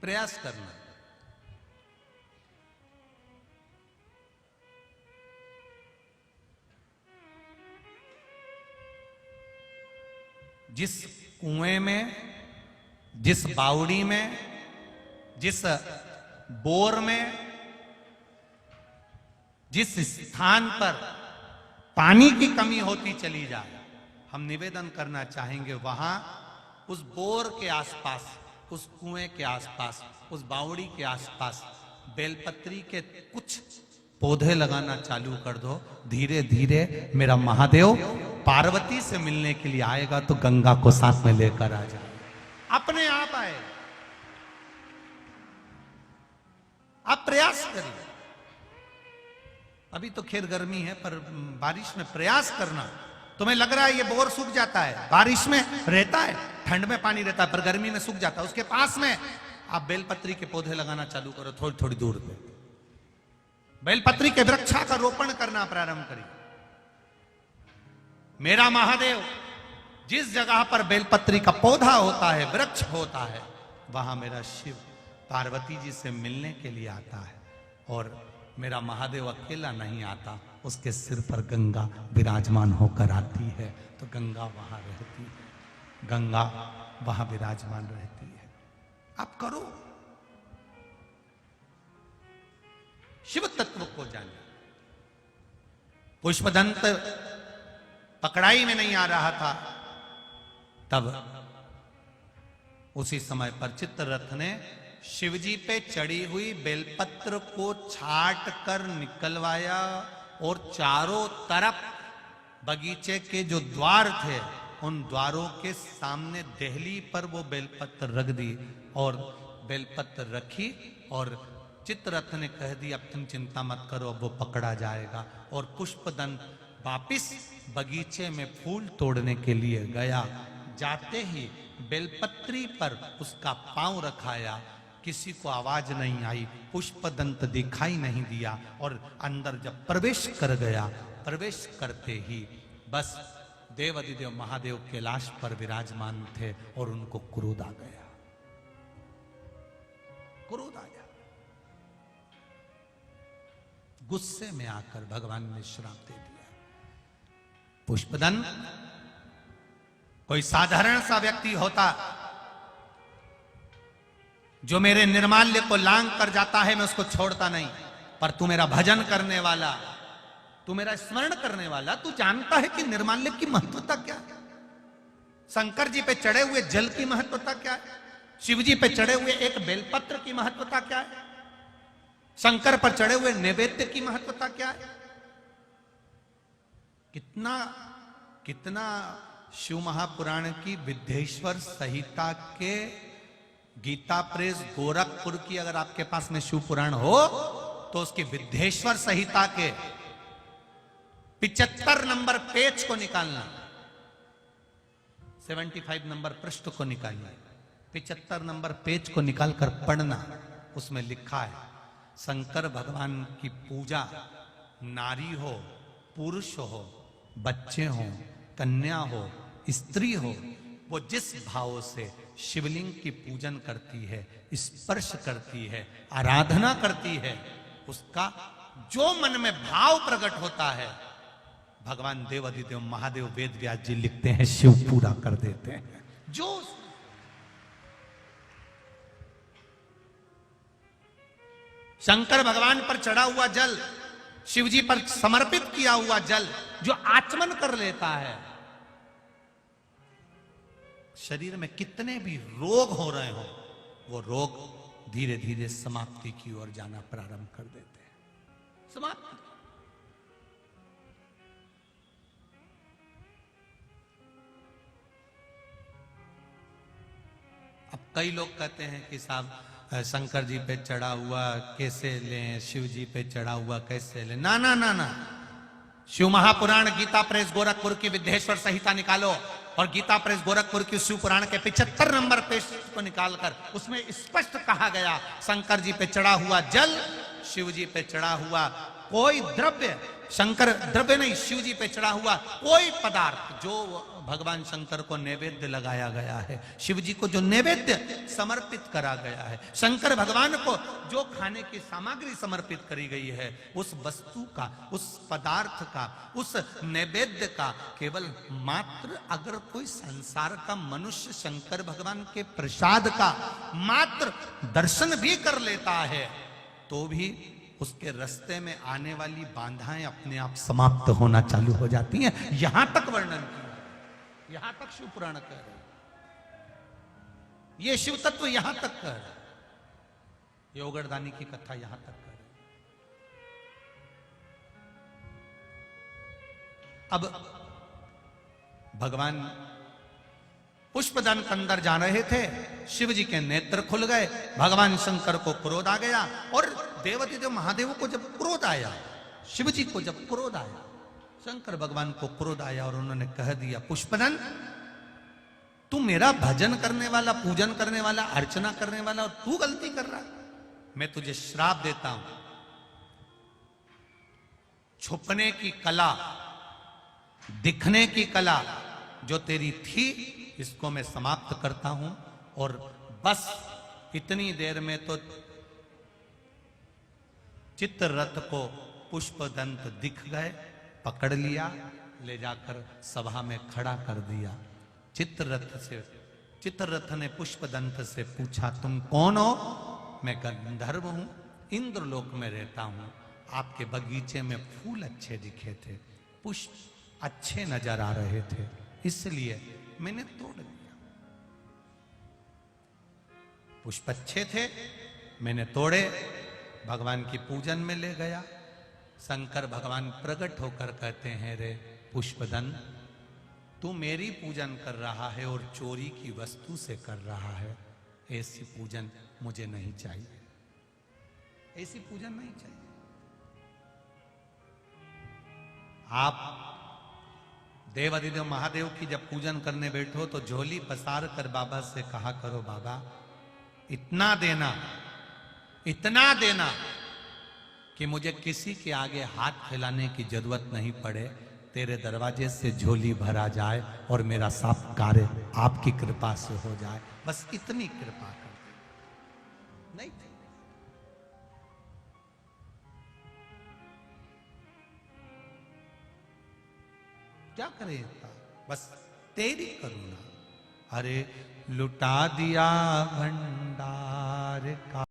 प्रयास करना। जिस कुएं में, जिस बावड़ी में, जिस बोर में, जिस स्थान पर पानी की कमी होती चली जाए, हम निवेदन करना चाहेंगे वहां उस बोर के आसपास, उस कुएं के आसपास, उस बावड़ी के आसपास बेलपत्री के कुछ पौधे लगाना चालू कर दो। धीरे धीरे मेरा महादेव पार्वती से मिलने के लिए आएगा तो गंगा को साथ में लेकर आ जाए, अपने आप आए। आप प्रयास करिए। अभी तो खैर गर्मी है, पर बारिश में प्रयास करना। तुम्हें लग रहा है ये बोर सूख जाता है, बारिश में रहता है, ठंड में पानी रहता है, पर गर्मी में सूख जाता है। उसके पास में आप बेलपत्री के पौधे लगाना चालू करो। थोड़ी थोड़ी दूर पे बेलपत्री के वृक्षा का रोपण करना प्रारंभ करिए। मेरा महादेव जिस जगह पर बेलपत्री का पौधा होता है, वृक्ष होता है, वहां मेरा शिव पार्वती जी से मिलने के लिए आता है। और मेरा महादेव अकेला नहीं आता, उसके सिर पर गंगा विराजमान होकर आती है। तो गंगा वहां रहती है, गंगा वहां विराजमान रहती है। आप करो, शिव तत्व को जानिए। पुष्पदंत पकड़ाई में नहीं आ रहा था, तब उसी समय पर चित्ररथ ने शिवजी पे चढ़ी हुई बेलपत्र को छाट कर निकलवाया और चारों तरफ बगीचे के जो द्वार थे, उन द्वारों के सामने देहली पर वो बेलपत्र रख दी। और बेलपत्र रखी और चित्ररथ ने कह दी अब तुम चिंता मत करो, अब वो पकड़ा जाएगा। और पुष्पदंत वापिस बगीचे में फूल तोड़ने के लिए गया। जाते ही बेलपत्री पर उसका पांव रखाया, किसी को आवाज नहीं आई, पुष्पदंत दिखाई नहीं दिया। और अंदर जब प्रवेश कर गया, प्रवेश करते ही बस देवाधिदेव महादेव कैलाश पर विराजमान थे और उनको क्रोध आ गया, क्रोध आ गया। गुस्से में आकर भगवान ने श्राप दे दिया। पुष्पदंत कोई साधारण सा व्यक्ति होता जो मेरे निर्माल्य को लांग कर जाता है, मैं उसको छोड़ता नहीं। पर तू मेरा भजन करने वाला, तू मेरा स्मरण करने वाला, तू जानता है कि निर्माल्य की महत्वता क्या है, शंकर जी पे चढ़े हुए जल की महत्वता क्या है, शिव जी पे चढ़े हुए एक बेलपत्र की महत्वता क्या है, शंकर पर चढ़े हुए नैवेद्य की महत्वता क्या है। कितना कितना शिव महापुराण की विद्येश्वर संहिता के गीता प्रेस गोरखपुर की अगर आपके पास में शिव पुराण हो तो उसकी विद्येश्वर संहिता के 75 नंबर पेज को निकालना, 75 नंबर पृष्ठ को निकालना, 75 नंबर पेज को निकालकर पढ़ना। उसमें लिखा है शंकर भगवान की पूजा नारी हो, पुरुष हो, बच्चे हो, कन्या हो, स्त्री हो, वो जिस भाव से शिवलिंग की पूजन करती है, स्पर्श करती है, आराधना करती है, उसका जो मन में भाव प्रकट होता है, भगवान देवाधिदेव महादेव वेद व्यास जी लिखते हैं, शिव पूरा कर देते हैं। जो शंकर भगवान पर चढ़ा हुआ जल, शिव जी पर समर्पित किया हुआ जल जो आचमन कर लेता है, शरीर में कितने भी रोग हो रहे हो, वो रोग धीरे धीरे समाप्ति की ओर जाना प्रारंभ कर देते हैं। समाप्ति। अब कई लोग कहते हैं कि साहब शंकर जी पे चढ़ा हुआ कैसे लें, शिव जी पे चढ़ा हुआ कैसे लें। ना ना ना ना, शिव महापुराण गीता प्रेस गोरखपुर की विद्येश्वर संहिता निकालो और गीता प्रेस गोरखपुर की शिव पुराण के 75 नंबर पेज को निकालकर उसमें स्पष्ट कहा गया शंकर जी पे चढ़ा हुआ जल, शिव जी पे चढ़ा हुआ कोई द्रव्य, शंकर द्रव्य नहीं, शिव जी पे चढ़ा हुआ कोई पदार्थ जो भगवान शंकर को नैवेद्य लगाया गया है, शिव जी को जो नैवेद्य समर्पित करा गया है, शंकर भगवान को जो खाने की सामग्री समर्पित करी गई है, उस वस्तु का, उस पदार्थ का, उस नैवेद्य का केवल मात्र अगर कोई संसार का मनुष्य शंकर भगवान के प्रसाद का मात्र दर्शन भी कर लेता है तो भी उसके रास्ते में आने वाली बाधाएं अपने आप समाप्त होना चालू हो जाती हैं। यहां तक वर्णन किया, यहां तक शिव पुराण कह रहे, ये शिव तत्व यहां तक कह रहे, ये ओगरदानी की कथा यहां तक कह रहे। अब भगवान पुष्पदंत अंदर जा रहे थे, शिव जी के नेत्र खुल गए, भगवान शंकर को क्रोध आ गया, और देवाधिदेव महादेव को जब क्रोध आया, शिव जी को जब क्रोध आया, शंकर भगवान को क्रोध आया और उन्होंने कह दिया, पुष्पदंत तू मेरा भजन करने वाला, पूजन करने वाला, अर्चना करने वाला, और तू गलती कर रहा, मैं तुझे श्राप देता हूं, छुपने की कला, दिखने की कला जो तेरी थी इसको मैं समाप्त करता हूं, और बस इतनी देर में तो चित्ररथ को पुष्पदंत दिख गए, पकड़ लिया, ले जाकर सभा में खड़ा कर दिया। चित्ररथ ने पुष्पदंत से पूछा, तुम कौन हो? मैं गंधर्व हूं, इंद्रलोक में रहता हूं, आपके बगीचे में फूल अच्छे दिखे थे, पुष्प अच्छे नजर आ रहे थे, इसलिए मैंने तोड़ दिया। पुष्प अच्छे थे, मैंने तोड़े, भगवान की पूजन में ले गया। शंकर भगवान प्रकट होकर कहते हैं, रे पुष्पदंत तू मेरी पूजन कर रहा है और चोरी की वस्तु से कर रहा है, ऐसी पूजन मुझे नहीं चाहिए, ऐसी पूजन नहीं चाहिए। आप देवाधिदेव महादेव की जब पूजन करने बैठो तो झोली पसार कर बाबा से कहा करो, बाबा इतना देना, इतना देना कि मुझे किसी के आगे हाथ फैलाने की जरूरत नहीं पड़े, तेरे दरवाजे से झोली भरा जाए और मेरा सब कार्य आपकी कृपा से हो जाए, बस इतनी कृपा कर। नहीं थी, क्या करे इतना, बस तेरी करुणा। अरे लुटा दिया भंडार का